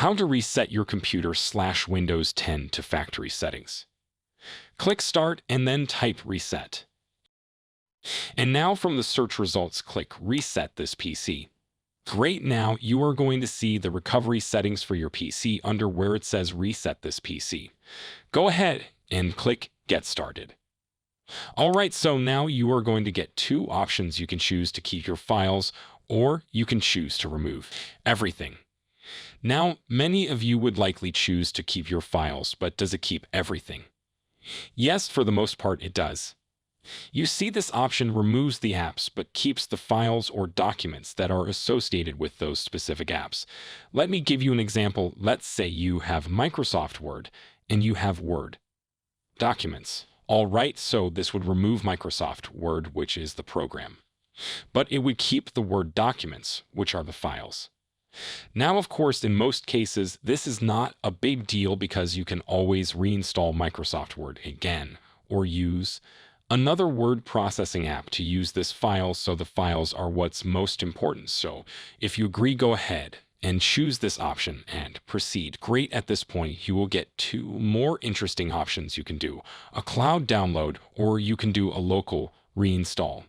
How to reset your computer/Windows 10 to factory settings. Click Start and then type Reset. And now from the search results, click Reset this PC. Great, now you are going to see the recovery settings for your PC under where it says Reset this PC. Go ahead and click Get Started. Alright, so now you are going to get two options. You can choose to keep your files, or you can choose to remove everything. Now, many of you would likely choose to keep your files, but does it keep everything? Yes, for the most part it does. You see, this option removes the apps but keeps the files or documents that are associated with those specific apps. Let me give you an example. Let's say you have Microsoft Word and you have Word documents. All right, so this would remove Microsoft Word, which is the program, but it would keep the Word documents, which are the files. Now, of course, in most cases, this is not a big deal because you can always reinstall Microsoft Word again or use another word processing app to use this file, so the files are what's most important. So if you agree, go ahead and choose this option and proceed. Great, at this point, you will get two more interesting options you can do: a cloud download, or you can do a local reinstall.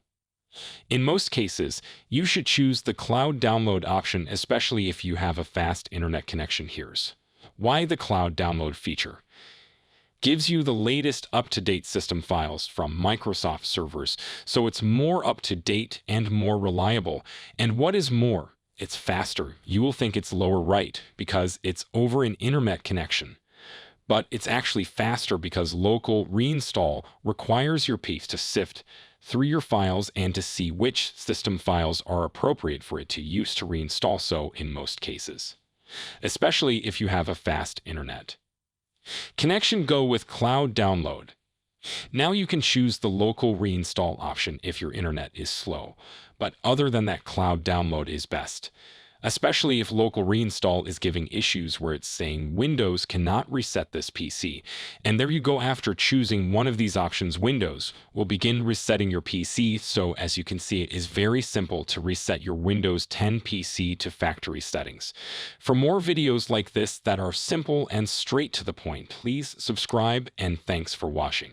In most cases, you should choose the cloud download option, especially if you have a fast internet connection. Here's why: the cloud download feature gives you the latest up-to-date system files from Microsoft servers, so it's more up-to-date and more reliable. And what is more, it's faster. You will think it's lower, right, because it's over an internet connection. But it's actually faster because local reinstall requires your PC to sift through your files and to see which system files are appropriate for it to use to reinstall, so in most cases, especially if you have a fast internet connection, go with cloud download. Now you can choose the local reinstall option if your internet is slow, but other than that, cloud download is best, especially if local reinstall is giving issues where it's saying Windows cannot reset this PC. And there you go. After choosing one of these options, Windows will begin resetting your PC. So as you can see, it is very simple to reset your Windows 10 PC to factory settings. For more videos like this that are simple and straight to the point, please subscribe, and thanks for watching.